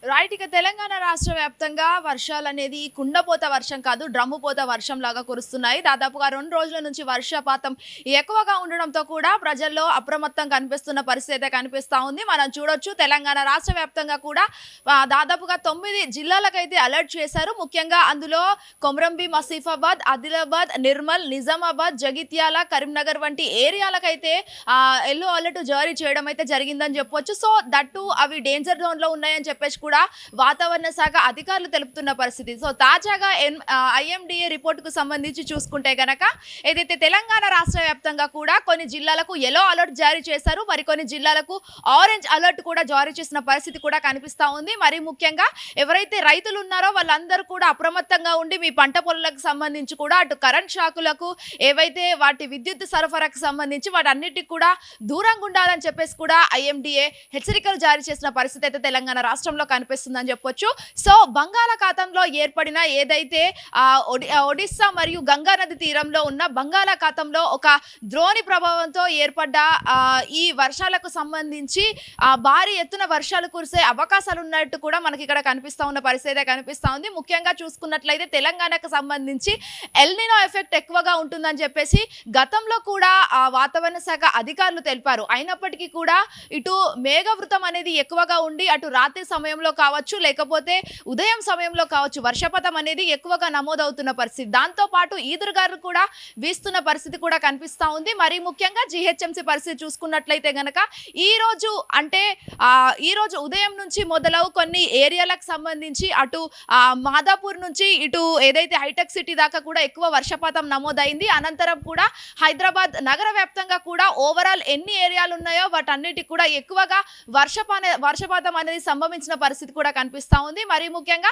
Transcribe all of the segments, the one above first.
Right. ఇక తెలంగాణ రాష్ట్ర వ్యాప్తంగా వర్షాలనేది కుండపోత వర్షం కాదు, డ్రమ్ముపోత వర్షం లాగా కురుస్తున్నాయి. దాదాపుగా 2 రోజుల నుంచి వర్షపాతం ఎక్కువగా ఉండడంతో కూడా ప్రజల్లో అప్రమత్తం కనిపిస్తున్న పరిస్థితి అయితే కనిపిస్తూ ఉంది. మనం చూడొచ్చు తెలంగాణ రాష్ట్ర వ్యాప్తంగా కూడా దాదాపుగా 9 జిల్లాలకైతే అలర్ట్ చేశారు. ముఖ్యంగా అందులో కొమరంభీం, ఆసిఫాబాద్, ఆదిలాబాద్, నిర్మల్, నిజామాబాద్, జగిత్యాల, కరీంనగర్ వంటి ఏరియాలకైతే ఎల్లో అలర్ట్ జారీ చేయడం అయితే జరిగిందని చెప్పొచ్చు. సో దట్టు అవి డేంజర్ జోన్ లో ఉన్నాయని చెప్పేసి కూడా వాతావరణ శాఖ అధికారులు తెలుపుతున్న పరిస్థితి. సో తాజాగా IMDA రిపోర్టుకు సంబంధించి చూసుకుంటే గనక ఏదైతే తెలంగాణ రాష్ట్ర వ్యాప్తంగా కూడా కొన్ని జిల్లాలకు ఎల్లో అలర్ట్ జారీ చేశారు, మరికొన్ని జిల్లాలకు ఆరెంజ్ అలర్ట్ కూడా జారీ చేసిన పరిస్థితి కూడా కనిపిస్తూ ఉంది. మరి ముఖ్యంగా ఎవరైతే రైతులు ఉన్నారో వాళ్ళందరూ కూడా అప్రమత్తంగా ఉండి మీ పంట పొలాలకు సంబంధించి కూడా అటు కరెంట్ షాకులకు ఏవైతే వాటి విద్యుత్ సరఫరాకు సంబంధించి వాటన్నిటికి కూడా దూరంగా ఉండాలని చెప్పేసి కూడా IMDA హెచ్చరికలు జారీ చేసిన పరిస్థితి అయితే తెలంగాణ రాష్ట్రంలో కనిపిస్తుందని చెప్పొచ్చు. సో బంగాళాఖాతంలో ఏర్పడిన ఏదైతే ఒడిస్సా మరియు గంగా నది తీరంలో ఉన్న బంగాళాఖాతంలో ఒక ద్రోణి ప్రభావంతో ఏర్పడ్డ ఈ వర్షాలకు సంబంధించి భారీ ఎత్తున వర్షాలు కురిసే అవకాశాలు ఉన్నట్టు కూడా మనకి ఇక్కడ కనిపిస్తూ ఉన్న పరిస్థితి కనిపిస్తూ ఉంది. ముఖ్యంగా చూసుకున్నట్లయితే తెలంగాణకు సంబంధించి ఎల్నినో ఎఫెక్ట్ ఎక్కువగా ఉంటుందని చెప్పేసి గతంలో కూడా వాతావరణ శాఖ అధికారులు తెలిపారు. అయినప్పటికీ కూడా ఇటు మేఘవృతం అనేది ఎక్కువగా ఉండి అటు రాత్రి సమయంలో కావచ్చు లేకపోతే ఉదయం సమయంలో కావచ్చు వర్షపాతం అనేది ఎక్కువగా నమోదవుతున్న పరిస్థితి. దాంతో పాటు ఈదురుగాలు కూడా వీస్తున్న పరిస్థితి కూడా కనిపిస్తూ ఉంది. మరి ముఖ్యంగా GHMC పరిస్థితి చూసుకున్నట్లయితే గనక ఈ రోజు ఉదయం నుంచి మొదలవు కొన్ని ఏరియాలకు సంబంధించి అటు మాదాపూర్ నుంచి ఇటు ఏదైతే హైటెక్ సిటీ దాకా కూడా ఎక్కువ వర్షపాతం నమోదైంది. అనంతరం కూడా హైదరాబాద్ నగర వ్యాప్తంగా కూడా ఓవరాల్ ఎన్ని ఏరియాలు ఉన్నాయో వాటన్నిటికి కూడా ఎక్కువగా వర్షపాతం అనేది సంభవించిన పరిస్థితి కూడా కనిపిస్తూ ఉంది. మరి ముఖ్యంగా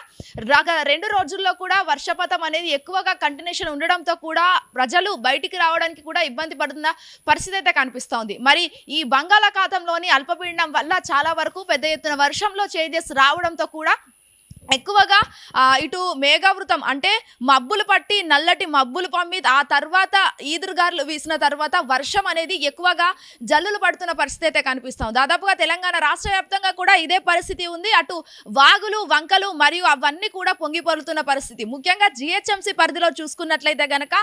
2 రోజుల్లో కూడా వర్షపాతం అనేది ఎక్కువగా కంటిన్యూషన్ ఉండడంతో కూడా ప్రజలు బయటికి రావడానికి కూడా ఇబ్బంది పడుతున్న పరిస్థితి అయితే కనిపిస్తూ ఉంది. మరి ఈ బంగాళాఖాతంలోని అల్పపీడనం వల్ల చాలా వరకు పెద్ద ఎత్తున వర్షంలో చేంజెస్ రావడంతో కూడా ఎక్కువగా ఇటు మేఘావృతం అంటే మబ్బులు పట్టి నల్లటి మబ్బులు పమ్మి ఆ తర్వాత ఈదురుగాలు వీసిన తర్వాత వర్షం అనేది ఎక్కువగా జల్లులు పడుతున్న పరిస్థితి అయితే కనిపిస్తాం. దాదాపుగా తెలంగాణ రాష్ట్ర వ్యాప్తంగా కూడా ఇదే పరిస్థితి ఉంది. అటు వాగులు, వంకలు మరియు అవన్నీ కూడా పొంగిపొరుతున్న పరిస్థితి. ముఖ్యంగా GHMC పరిధిలో చూసుకున్నట్లయితే గనక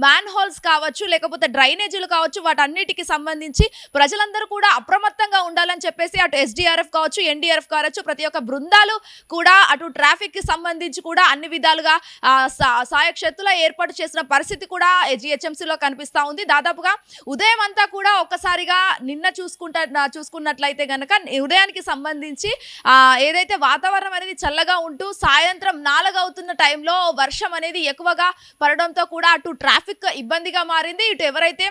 మ్యాన్ హోల్స్ కావచ్చు లేకపోతే డ్రైనేజీలు కావచ్చు వాటన్నిటికి సంబంధించి ప్రజలందరూ కూడా అప్రమత్తంగా ఉండాలని చెప్పేసి అటు SDRF కావచ్చు, NDRF కావచ్చు ప్రతి ఒక్క బృందాలు కూడా అటు ట్రాఫిక్ కి సంబంధించి కూడా అన్ని విధాలుగా సాయక్షత్తుల ఏర్పాటు చేసిన పరిస్థితి కూడా GHMC లో కనిపిస్తూ ఉంది. దాదాపుగా ఉదయం అంతా కూడా ఒక్కసారిగా నిన్న చూసుకున్నట్లయితే గనక ఉదయానికి సంబంధించి ఏదైతే వాతావరణం అనేది చల్లగా ఉంటూ సాయంత్రం 4 అవుతున్న టైంలో వర్షం అనేది ఎక్కువగా పడడంతో కూడా అటు ట్రాఫిక్ ఇబ్బందిగా మారింది. ఇటు ఎవరైతే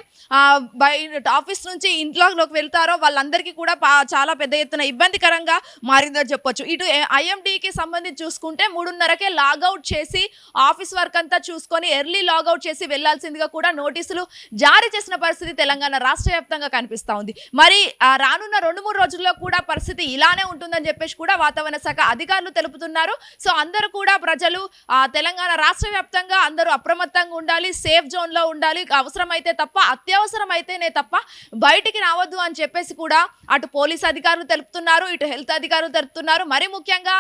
ఆఫీస్ నుంచి ఇంట్లోకి వెళ్తారో వాళ్ళందరికీ కూడా చాలా పెద్ద ఎత్తున ఇబ్బందికరంగా మారిందని చెప్పొచ్చు. ఇటు IMDకి సంబంధించి చూసుకుంటే 3:30కే లాగౌట్ చేసి ఆఫీస్ వర్క్ అంతా చూసుకొని ఎర్లీ లాగౌట్ చేసి వెళ్లాల్సిందిగా కూడా నోటీసులు జారీ చేసిన పరిస్థితి తెలంగాణ రాష్ట్ర వ్యాప్తంగా కనిపిస్తూ ఉంది. మరి రానున్న 2-3 రోజుల్లో కూడా పరిస్థితి ఇలానే ఉంటుందని చెప్పేసి కూడా వాతావరణ శాఖ అధికారులు తెలుపుతున్నారు. సో అందరూ కూడా ప్రజలు తెలంగాణ రాష్ట్ర వ్యాప్తంగా అందరూ అప్రమత్తంగా ఉండాలి, సేఫ్ జోన్ లో ఉండాలి, అవసరమైతే తప్ప అత్యవసరం అయితేనే తప్ప బయటికి రావద్దు అని చెప్పేసి కూడా అటు పోలీస్ అధికారులు తెలుపుతున్నారు, ఇటు హెల్త్ అధికారులు తెలుపుతున్నారు. మరి ముఖ్యంగా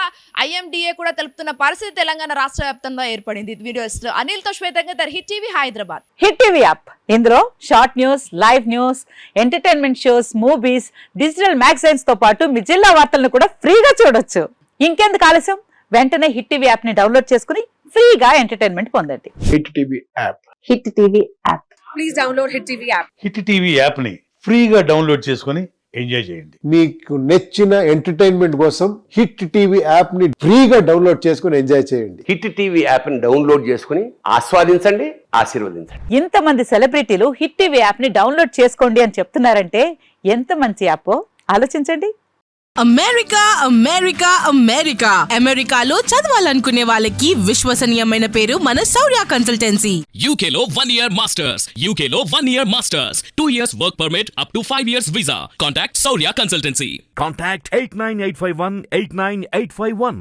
IMDA కూడా తెలుపుతున్న పరిస్థితి తెలంగాణ రాష్ట్ర వ్యాప్తంగా ఏర్పడింది. వీడియోస్ అనిల్తో శ్వేతంగా hit TV Hyderabad. Hit TV app ఇందులో short news, live news, entertainment shows, movies, digital magazines తో పాటు మీ జిల్లా వార్తలను కూడా ఫ్రీగా చూడొచ్చు. ఇంకెందుకు ఆలస్యం, వెంటనే హిట్ టీవీ యాప్ ని డౌన్లోడ్ చేసుకుని ఫ్రీగా ఎంటర్టైన్మెంట్ పొందండి. Hit TV app. Hit TV app. Please download hit TV app. Hit TV app ని ఫ్రీగా డౌన్లోడ్ చేసుకుని ఎంజాయ్ చేయండి. మీకు నచ్చిన ఎంటర్టైన్మెంట్ కోసం హిట్ టీవీ యాప్ ని ఫ్రీగా డౌన్లోడ్ చేసుకుని ఎంజాయ్ చేయండి. హిట్ టీవీ యాప్ ని డౌన్లోడ్ చేసుకుని ఆస్వాదించండి, ఆశీర్వదించండి. ఇంతమంది సెలబ్రిటీలు హిట్ టీవీ యాప్ ని డౌన్లోడ్ చేసుకోండి అని చెప్తున్నారంటే ఎంత మంచి యాప్ ఆలోచించండి. అమెరికా అమెరికా అమెరికా అమెరికాలో చదవాలనుకునే వాళ్ళకి విశ్వసనీయమైన పేరు మన శౌర్య కన్సల్టెన్సీ. UK లో 1 year masters. UK లో 1 year masters. 2 years work permit up to 5 years visa. Contact Saurya Consultancy. Contact 89851 89851.